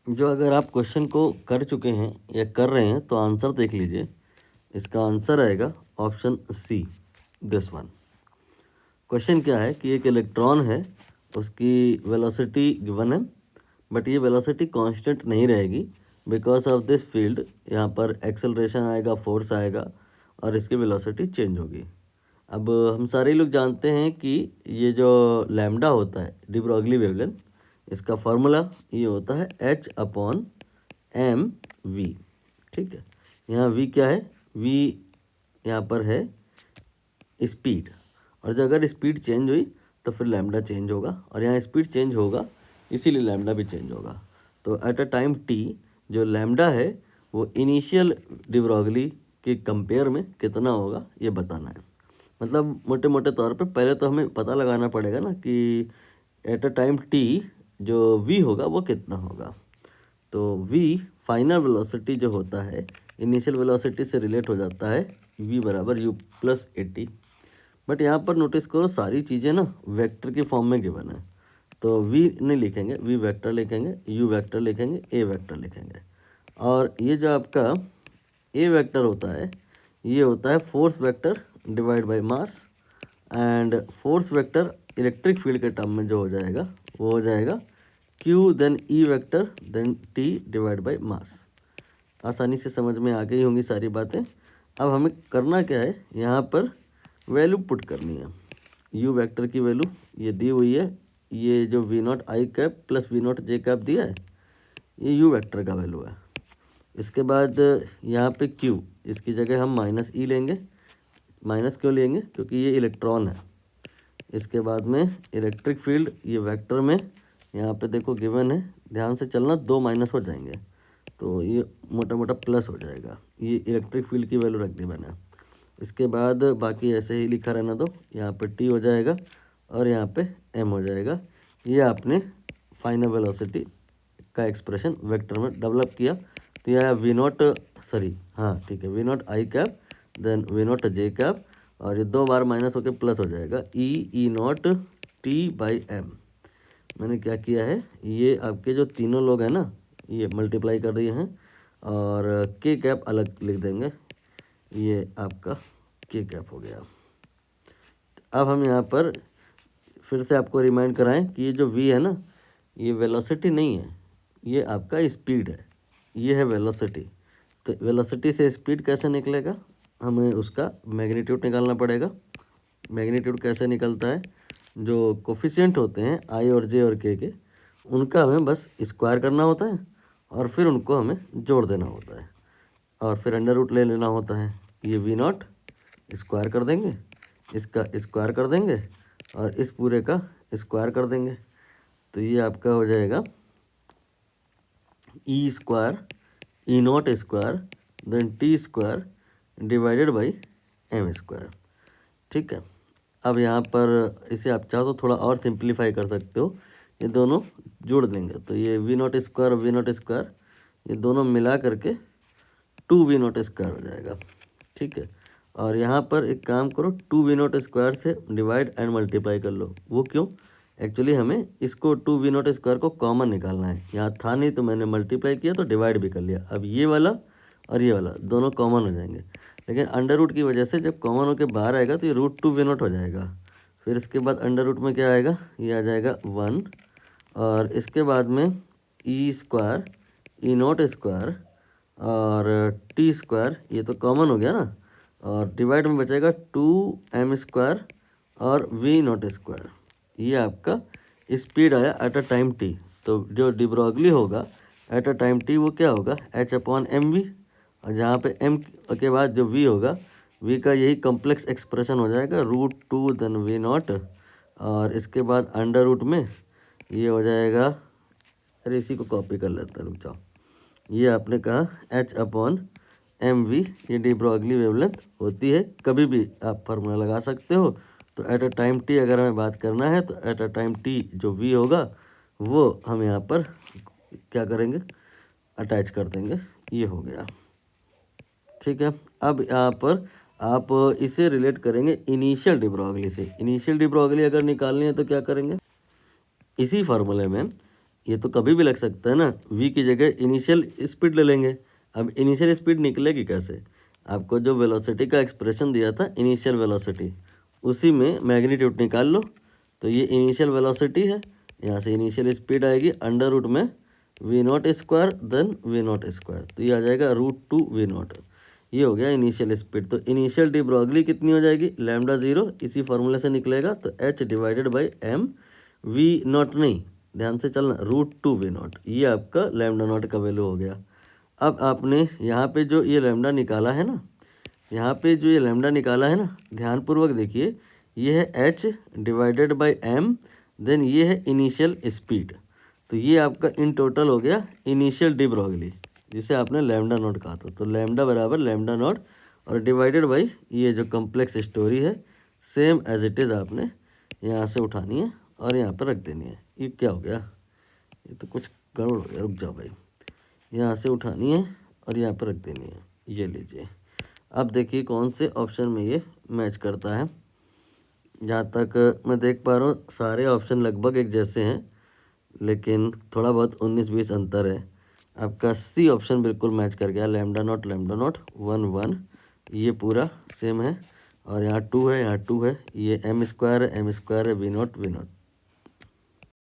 जो अगर आप क्वेश्चन को कर चुके हैं या कर रहे हैं तो आंसर देख लीजिए। इसका आंसर आएगा option C, this one. Question क्या है कि एक इलेक्ट्रॉन है, उसकी वेलोसिटी गिवन है, बट ये वेलोसिटी कांस्टेंट नहीं रहेगी बिकॉज ऑफ दिस फील्ड। यहाँ पर एक्सेलरेशन आएगा, फोर्स आएगा और इसकी वेलोसिटी चेंज होगी। अब हम सारे लोग जानते हैं कि ये जो लैम्डा होता है, डी ब्रॉगली वेवलेंथ, इसका फार्मूला ये होता है H/m/v। ठीक है, यहाँ v क्या है? v यहाँ पर है स्पीड, और जब अगर स्पीड चेंज हुई तो फिर लैम्डा चेंज होगा, और यहाँ स्पीड चेंज होगा इसीलिए लैम्डा भी चेंज होगा। तो एट अ टाइम t जो लैम्डा है वो इनिशियल डी ब्रॉगली के कंपेयर में कितना होगा ये बताना है। मतलब मोटे मोटे तौर पे पहले तो हमें पता लगाना पड़ेगा ना कि एट अ टाइम t जो v होगा वो कितना होगा। तो v फाइनल वेलोसिटी जो होता है इनिशियल वेलोसिटी से रिलेट हो जाता है, v बराबर u प्लस AT। बट यहाँ पर नोटिस करो सारी चीज़ें ना वेक्टर के फॉर्म में गिवन है, तो v नहीं लिखेंगे, v वेक्टर लिखेंगे, u वेक्टर लिखेंगे, a वेक्टर लिखेंगे। और ये जो आपका a वेक्टर होता है ये होता है force vector divide by mass, and force vector electric field के टर्म में जो हो जाएगा वो हो जाएगा q then e vector then t divide by mass. आसानी से समझ में आ गई होंगी सारी बातें। अब हमें करना क्या है, यहाँ पर वैल्यू पुट करनी है। u वेक्टर की वैल्यू ये दी हुई है, ये जो v0 i plus v0 j दिया है ये u वेक्टर का वैल्यू है। इसके बाद यहाँ पे q, इसकी जगह हम -e लेंगे। माइनस क्यों लेंगे? क्योंकि ये इलेक्ट्रॉन है। इसके बाद में इलेक्ट्रिक फील्ड ये वेक्टर में यहाँ पे देखो गिवन है, ध्यान से चलना, 2 माइनस हो जाएंगे तो ये मोटा मोटा प्लस हो जाएगा। ये इलेक्ट्रिक फील्ड की वैल्यू रख दी मैंने। इसके बाद बाकी ऐसे ही लिखा रहना दो, यहाँ पे t हो जाएगा और यहाँ पे m हो जाएगा। ये आपने फाइनल वेलोसिटी का एक्सप्रेशन वेक्टर में डेवलप किया, तो यह ठीक है, v0 i then v0 j, और ये 2 बार माइनस होकर प्लस हो जाएगा E0t/m। मैंने क्या किया है, ये आपके जो तीनों लोग हैं ना ये मल्टीप्लाई कर दिए हैं, और k अलग लिख देंगे, ये आपका k हो गया। अब हम यहाँ पर फिर से आपको रिमाइंड कराएं कि ये जो v है ना ये वेलोसिटी नहीं है, ये आपका स्पीड है, ये है वेलोसिटी। तो वेलोसिटी से स्पीड कैसे निकलेगा, हमें उसका मैग्नीट्यूड निकालना पड़ेगा। मैग्नीट्यूड कैसे निकलता है, जो कोफिशिएंट होते हैं i और j और k के, उनका हमें बस स्क्वायर करना होता है और फिर उनको हमें जोड़ देना होता है, और फिर अंडर रूट ले लेना होता है। ये v0 स्क्वायर कर देंगे, इसका स्क्वायर कर देंगे और इस पूरे का स्क्वायर कर देंगे, तो ये आपका हो जाएगा E² E0² then t² divided by m²। ठीक है, अब यहाँ पर इसे आप चाहो तो थोड़ा और सिंप्लीफाई कर सकते हो, ये दोनों जोड़ देंगे तो ये v0² और v0² ये दोनों मिला करके 2v0² हो जाएगा। ठीक है, और यहाँ पर एक काम करो, 2v0² से डिवाइड एंड मल्टीप्लाई कर लो। वो क्यों? एक्चुअली हमें इसको 2v0² को कॉमन निकालना है, यहाँ था नहीं तो मैंने मल्टीप्लाई किया तो डिवाइड भी कर लिया। अब ये वाला और ये वाला दोनों कॉमन हो जाएंगे, लेकिन अंडर रूट की वजह से जब कॉमन होकर बाहर आएगा तो ये √2v0 हो जाएगा। फिर इसके बाद अंडर रूट में क्या आएगा, ये आ जाएगा 1, और इसके बाद में E² E0² और t² ये तो कॉमन हो गया ना, और डिवाइड में बचेगा 2m² और v0²। ये आपका स्पीड आया एट अ टाइम t। तो जो डी ब्रॉगली होगा एट अ टाइम t वो क्या होगा, H/mv, और जहाँ पे m के बाद जो v होगा, v का यही कॉम्प्लेक्स एक्सप्रेशन हो जाएगा √2 देन v0, और इसके बाद अंडर रूट में ये हो जाएगा, अरे इसी को कॉपी कर लेते हैं, रुक जाओ। ये आपने कहा H/mv, ये डी ब्रॉगली वेवलेंथ होती है। कभी भी आप फार्मूला लगा सकते हो। तो एट अ टाइम t अगर हमें बात करना है तो एट अ टाइम t जो v होगा वो हम यहाँ पर क्या करेंगे, अटैच कर देंगे, ये हो गया। ठीक है, अब यहाँ पर आप इसे रिलेट करेंगे इनिशियल डी ब्रॉगली से। इनिशियल डी ब्रॉगली अगर निकालनी है तो क्या करेंगे, इसी फार्मूले में ये तो कभी भी लग सकता है ना, v की जगह इनिशियल स्पीड ले लेंगे। अब इनिशियल स्पीड निकलेगी कैसे, आपको जो वेलोसिटी का एक्सप्रेशन दिया था इनिशियल वेलोसिटी, उसी में मैग्नीट्यूड निकाल लो। तो ये इनिशियल वेलोसिटी है, यहाँ से इनिशियल स्पीड आएगी अंडर रूट में v not square then v not square, तो ये आ जाएगा √2 v0। ये हो गया इनिशियल स्पीड। तो इनिशियल डी ब्रॉगली कितनी हो जाएगी, लैम्डा 0, इसी फॉर्मूले से निकलेगा, तो h/m v0 नहीं, ध्यान से चलना, √2 v0, ये आपका लैम्डा नॉट का वैल्यू हो गया। अब आपने यहाँ पे जो ये लैम्डा निकाला है ना, यहाँ पे जो ये लैम्डा निकाला है ना, ध्यानपूर्वक देखिए, ये है h/m, देन ये है इनिशियल स्पीड। तो ये आपका इन टोटल हो गया इनिशियल डी ब्रॉगली, जिसे आपने लैम्डा नॉट कहा था। तो लैम्डा बराबर लैम्डा नॉट और डिवाइडेड बाई ये जो कॉम्प्लेक्स स्टोरी है, सेम एज इट इज़ आपने यहाँ से उठानी है और यहाँ पर रख देनी है। ये क्या हो गया, ये तो कुछ गड़बड़ हो गया, रुक जाओ भाई, यहाँ से उठानी है और यहाँ पर रख देनी है। ये लीजिए, अब देखिए कौन से ऑप्शन में ये मैच करता है। जहाँ तक मैं देख पा रहा हूँ सारे ऑप्शन लगभग एक जैसे हैं, लेकिन थोड़ा बहुत 19-20 अंतर है। आपका सी ऑप्शन बिल्कुल मैच कर गया, लैम्डा नॉट 1 1, ये पूरा सेम है। और यहाँ 2 है, यहाँ 2 है, ये m² है, m² है, v0 v0।